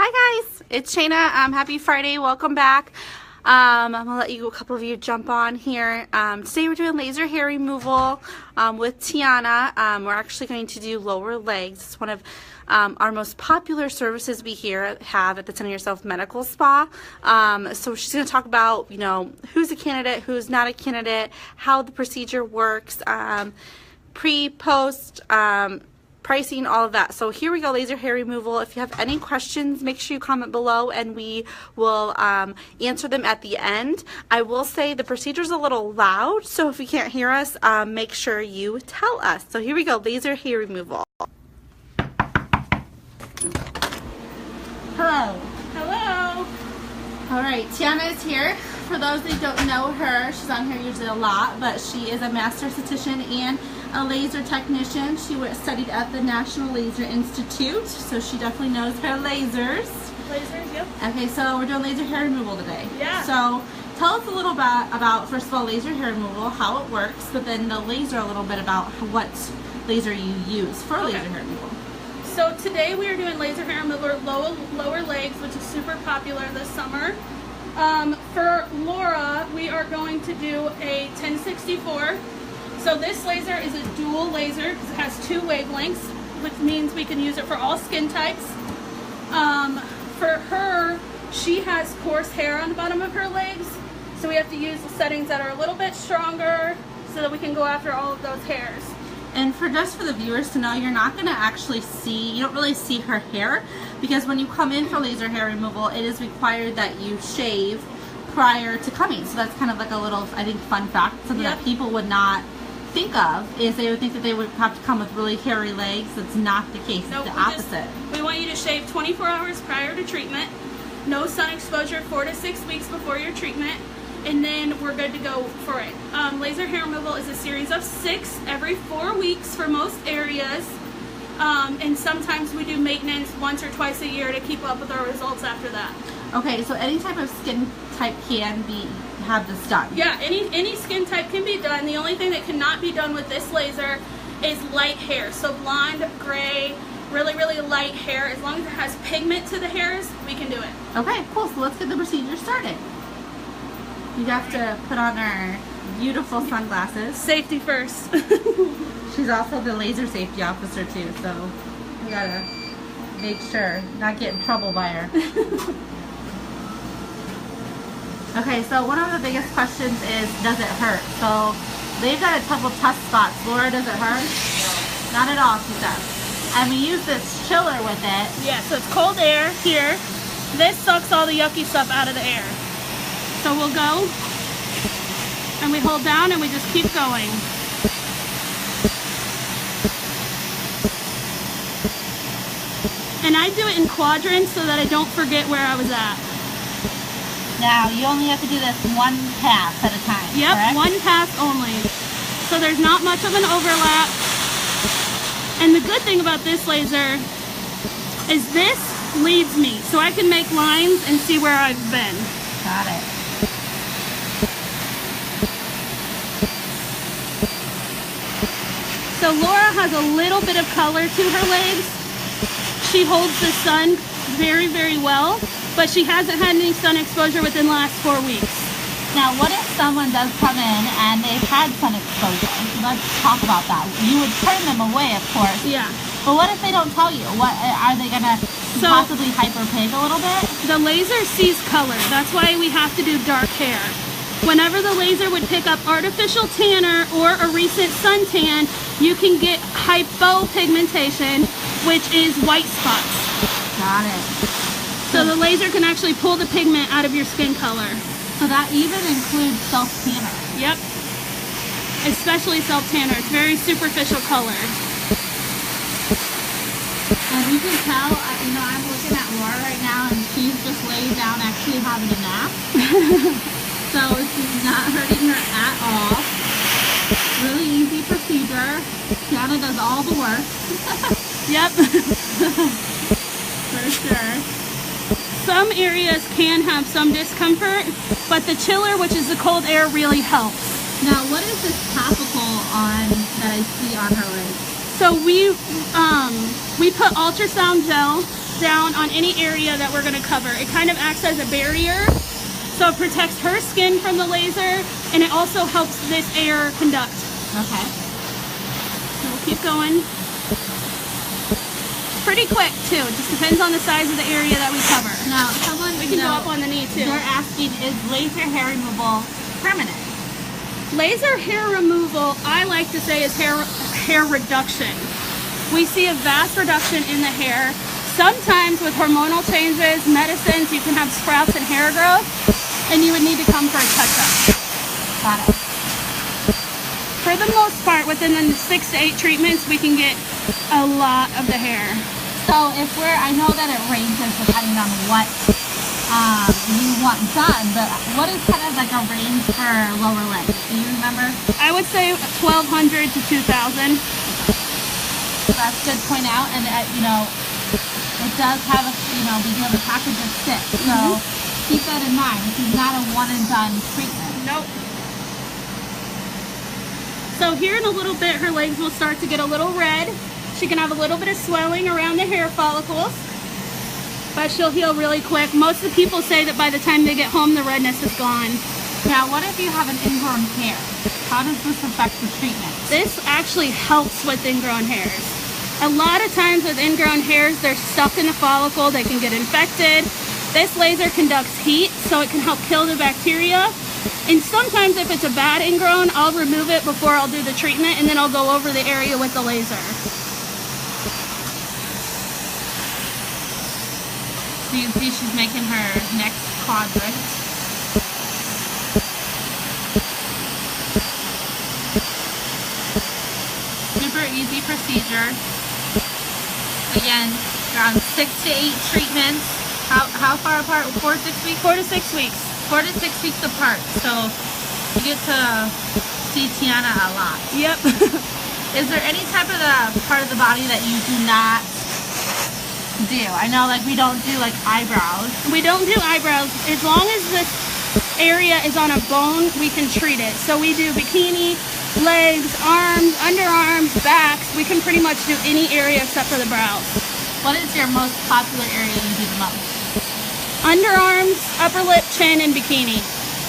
Hi guys, it's Shayna. Happy Friday. Welcome back. I'm gonna let a couple of you jump on here. Today we're doing laser hair removal with Tiana. We're actually going to do lower legs. It's one of our most popular services we have at the Tend to Yourself Medical Spa. So she's going to talk about, who's a candidate, who's not a candidate, how the procedure works, pre, post, pricing, all of that. So here we go, laser hair removal. If you have any questions, make sure you comment below and we will answer them at the end. I will say the procedure's a little loud, so if you can't hear us, make sure you tell us. So here we go, laser hair removal. Hello. Hello. All right, Tiana is here. For those that don't know her, she's on here usually a lot, but she is a master esthetician and a laser technician. She studied at the National Laser Institute, so she definitely knows her lasers. Lasers, yep. Okay, so we're doing laser hair removal today. Yeah. So tell us a little bit about, first of all, laser hair removal, how it works, but then the laser, a little bit about what laser you use for laser hair removal. So today we are doing laser hair removal lower legs, which is super popular this summer. For Laura, we are going to do a 1064. So this laser is a dual laser because it has two wavelengths, which means we can use it for all skin types. For her, she has coarse hair on the bottom of her legs, so we have to use the settings that are a little bit stronger so that we can go after all of those hairs. And just for the viewers to know, you're not going to actually see, you don't really see her hair, because when you come in for laser hair removal, it is required that you shave prior to coming. So that's kind of like a little, I think, fun fact, something that people would not think of, is they would think that they would have to come with really hairy legs. That's not the case. It's the opposite. We want you to shave 24 hours prior to treatment, no sun exposure 4 to 6 weeks before your treatment, and then we're good to go for it. Laser hair removal is a series of 6 every 4 weeks for most areas, and sometimes we do maintenance once or twice a year to keep up with our results after that. Okay, so any type of skin type can have this done? Yeah, any skin type can be done. The only thing that cannot be done with this laser is light hair. So blonde, gray, really, really light hair. As long as it has pigment to the hairs, we can do it. Okay, cool. So let's get the procedure started. You have to put on our beautiful sunglasses. Safety first. She's also the laser safety officer too, so we gotta make sure not get in trouble by her. Okay, so one of the biggest questions is, does it hurt? So they've got a couple tough spots. Laura, does it hurt? No. Not at all, she says. And we use this chiller with it. Yeah, so it's cold air here. This sucks all the yucky stuff out of the air. So we'll go, and we hold down, and we just keep going. And I do it in quadrants so that I don't forget where I was at. Now, you only have to do this one pass at a time, Yep, correct? one pass only. So there's not much of an overlap. And the good thing about this laser is this leads me, so I can make lines and see where I've been. Got it. So Laura has a little bit of color to her legs. She holds the sun very, very well, but she hasn't had any sun exposure within the last 4 weeks. Now, what if someone does come in and they've had sun exposure? Let's talk about that. You would turn them away, of course. Yeah. But what if they don't tell you? What are they gonna possibly hyperpig a little bit? The laser sees color. That's why we have to do dark hair. Whenever the laser would pick up artificial tanner or a recent suntan, you can get hypopigmentation, which is white spots. Got it. So the laser can actually pull the pigment out of your skin color. So that even includes self-tanner. Yep. Especially self-tanner. It's very superficial color. And you can tell, I'm looking at Laura right now and she's just laying down actually having a nap. So it's not hurting her at all. Really easy procedure. Tiana does all the work. Yep. For sure. Some areas can have some discomfort, but the chiller, which is the cold air, really helps. Now, what is this topical on that I see on her legs? So we put ultrasound gel down on any area that we're going to cover. It kind of acts as a barrier, so it protects her skin from the laser, and it also helps this air conduct. Okay. So we'll keep going. Pretty quick too. It just depends on the size of the area that we cover. Now, someone, We can go up on the knee too. they're asking, is laser hair removal permanent? Laser hair removal, I like to say, is hair reduction. We see a vast reduction in the hair. Sometimes with hormonal changes, medicines, you can have sprouts and hair growth, and you would need to come for a touch-up. Got it. For the most part, within the 6 to 8 treatments, we can get a lot of the hair. So if I know that it ranges depending on what you want done, but what is kind of like a range for lower legs? Do you remember? I would say 1,200 to 2,000. That's good to point out, and you know, it does have a, you know, we do have a package of 6, so keep that in mind. This is not a one and done treatment. Nope. So here in a little bit, her legs will start to get a little red. She can have a little bit of swelling around the hair follicles, but she'll heal really quick. Most of the people say that by the time they get home, the redness is gone. Now, what if you have an ingrown hair? How does this affect the treatment? This actually helps with ingrown hairs. A lot of times with ingrown hairs, they're stuck in the follicle, they can get infected. This laser conducts heat, so it can help kill the bacteria. And sometimes if it's a bad ingrown, I'll remove it before I'll do the treatment, and then I'll go over the area with the laser. So you can see she's making her next quadrant. Super easy procedure. Again, around 6 to 8 treatments. How far apart? 4 to 6 weeks? 4 to 6 weeks. 4 to 6 weeks apart. So you get to see Tiana a lot. Yep. Is there any type of the part of the body that you do not do? I know, like, we don't do like eyebrows. We don't do eyebrows. As long as this area is on a bone, we can treat it. So we do bikini, legs, arms, underarms, backs. We can pretty much do any area except for the brows. What is your most popular area you do the most? Underarms, upper lip, chin, and bikini.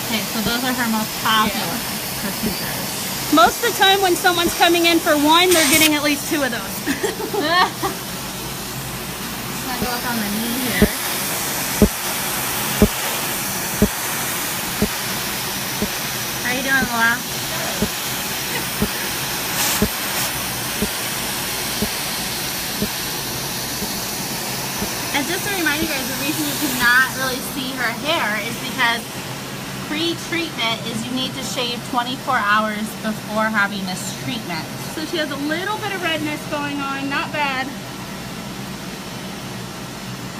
Okay, so those are her most popular procedures. Most of the time when someone's coming in for one, they're getting at least 2 of those. I'm gonna go up on the knee here. How you doing, Laura? And just to remind you guys, the reason you cannot really see her hair is because pre-treatment is you need to shave 24 hours before having this treatment. So she has a little bit of redness going on, not bad.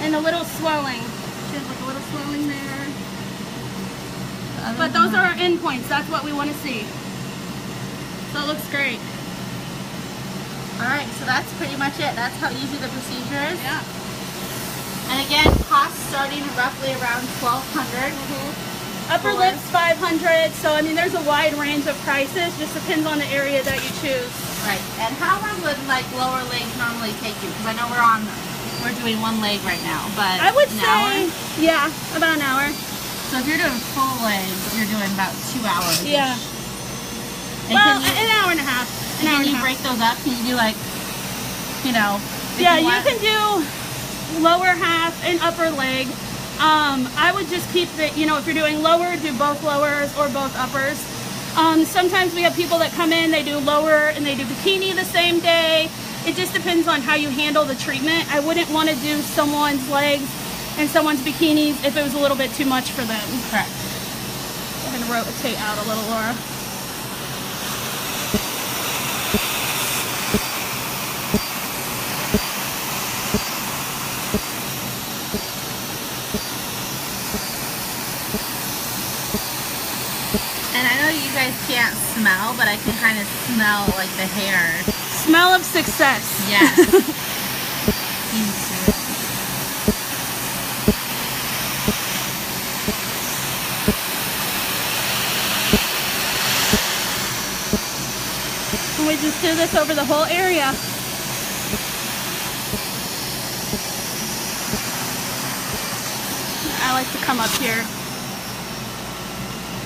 And a little swelling. She has like a little swelling there. But those are our endpoints. That's what we want to see. So it looks great. Alright, so that's pretty much it. That's how easy the procedure is. Yeah. And again, cost starting roughly around $1,200. Upper lips 500. So I mean, there's a wide range of prices. Just depends on the area that you choose. Right. And how long would like lower legs normally take you? Because I know we're doing one leg right now, but I would an say, hour? yeah, about an hour. So if you're doing full legs, you're doing about 2 hours. Yeah. And Well, can an hour and a half. An hour can and a you half. break those up? Can you do like, you know? if Yeah, you want- can do lower half and upper leg. I would just keep the, you know, if you're doing lower, do both lowers or both uppers. Sometimes we have people that come in, they do lower and they do bikini the same day. It just depends on how you handle the treatment. I wouldn't want to do someone's legs and someone's bikinis if it was a little bit too much for them. Correct. Go ahead and rotate out a little, Laura. And I know you guys can't smell, but I can kind of smell like the hair. Smell of success. Yes. And we just do this over the whole area. I like to come up here.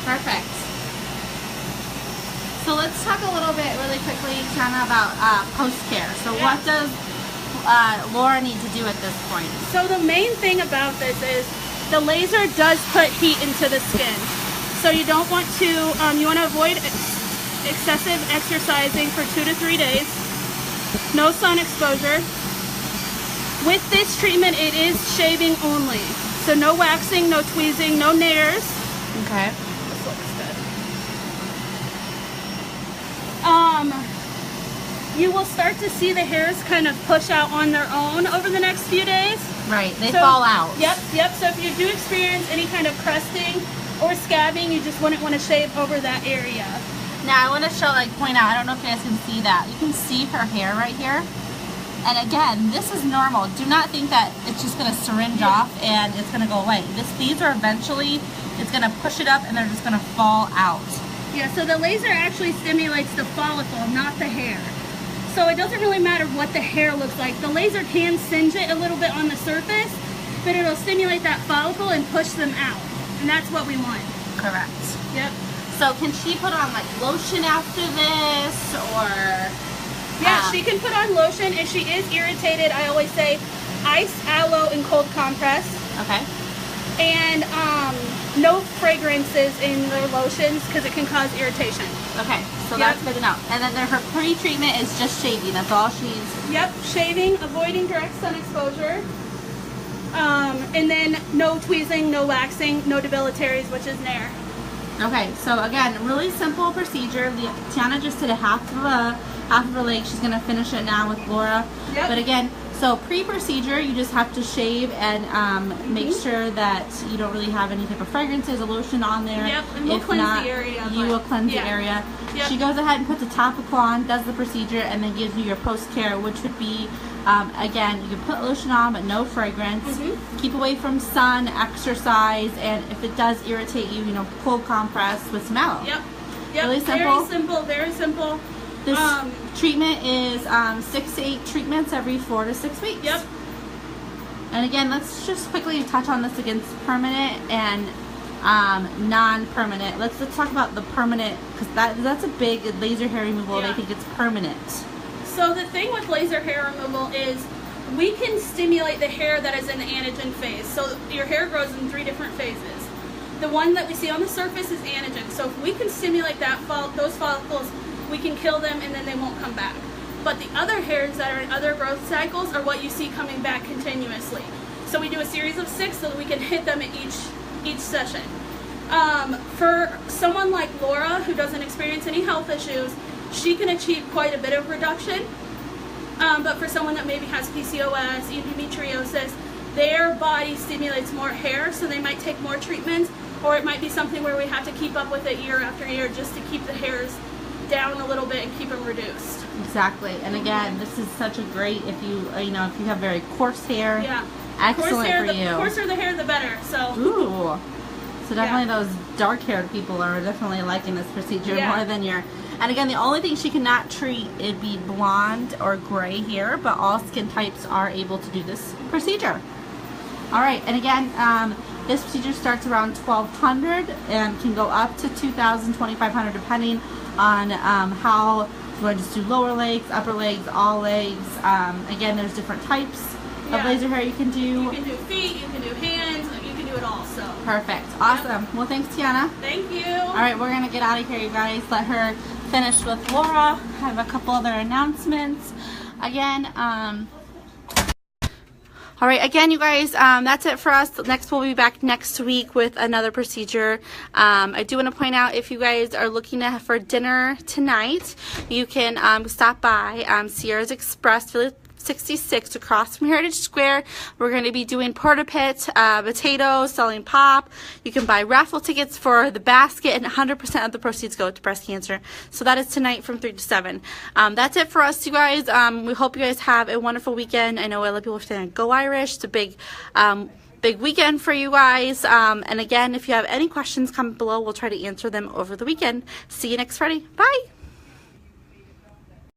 Perfect. So let's talk a little bit really quickly, Tiana, about post-care. So what does Laura need to do at this point? So the main thing about this is the laser does put heat into the skin. So you don't want to, you want to avoid excessive exercising for 2 to 3 days. No sun exposure. With this treatment, it is shaving only. So no waxing, no tweezing, no nares. Okay. This looks good. You will start to see the hairs kind of push out on their own over the next few days. Right, they fall out. Yep. So if you do experience any kind of crusting or scabbing, you just wouldn't want to shave over that area. Now I want to show, point out, I don't know if you guys can see that. You can see her hair right here. And again, this is normal. Do not think that it's just going to syringe off and it's going to go away. These are eventually, it's going to push it up and they're just going to fall out. Yeah, so the laser actually stimulates the follicle, not the hair. So it doesn't really matter what the hair looks like. The laser can singe it a little bit on the surface, but it'll stimulate that follicle and push them out. And that's what we want. Correct. Yep. So can she put on lotion after this, or? Yeah, she can put on lotion. If she is irritated, I always say ice, aloe, and cold compress. Okay. And no fragrances in their lotions because it can cause irritation. Okay, so that's good to know. And then her pre-treatment is just shaving. That's all she's... Yep, shaving, avoiding direct sun exposure. And then no tweezing, no waxing, no debilitaries, which is Nair. Okay, so again, really simple procedure. Tiana just did half of her leg. She's gonna finish it now with Laura. Yep. But again, so pre-procedure, you just have to shave and make sure that you don't really have any type of fragrances or lotion on there. Yep, and we'll cleanse the area. You will cleanse the area. Yep. She goes ahead and puts a topical on, does the procedure, and then gives you your post-care, which would be, again, you can put lotion on, but no fragrance. Keep away from sun, exercise, and if it does irritate you, cold compress with some aloe. Yep. Really simple. Very simple, very simple. This treatment is 6 to 8 treatments every 4 to 6 weeks. Yep. And again, let's just quickly touch on this against permanent and non-permanent. Let's talk about the permanent, because that's a big laser hair removal. Yeah. They think it's permanent. So the thing with laser hair removal is we can stimulate the hair that is in the anagen phase. So your hair grows in 3 different phases. The one that we see on the surface is anagen. So if we can stimulate those follicles, we can kill them and then they won't come back. But the other hairs that are in other growth cycles are what you see coming back continuously. So we do a series of 6 so that we can hit them at each session. For someone like Laura, who doesn't experience any health issues, she can achieve quite a bit of reduction. But for someone that maybe has PCOS, endometriosis, their body stimulates more hair, so they might take more treatments, or it might be something where we have to keep up with it year after year just to keep the hairs down a little bit and keep them reduced. Exactly. And again, this is such a great, if you have very coarse hair, excellent for you. The coarser the hair, the better. So. Ooh. So definitely those dark-haired people are definitely liking this procedure more than your. And again, the only thing she cannot treat would be blonde or gray hair, but all skin types are able to do this procedure. All right, and again, this procedure starts around $1,200 and can go up to $2,000, $2,500 depending on how you want to just do lower legs, upper legs, all legs. Again, there's different types of laser hair you can do. You can do feet, you can do hands, you can do it all. So perfect, awesome. Well, thanks, Tiana. Thank you. All right, we're gonna get out of here, you guys. Let her finish with Laura. I have a couple other announcements. Again, all right, again, you guys, that's it for us. Next, we'll be back next week with another procedure. I do want to point out, if you guys are looking for dinner tonight, you can stop by Sierra's Express, Philly 66, across from Heritage Square. We're going to be doing porta pit, potatoes, selling pop. You can buy raffle tickets for the basket, and 100% of the proceeds go to breast cancer. So that is tonight from 3 to 7. That's it for us, you guys. We hope you guys have a wonderful weekend. I know a lot of people are saying Go Irish. It's a big weekend for you guys. And again, if you have any questions, comment below. We'll try to answer them over the weekend. See you next Friday. Bye.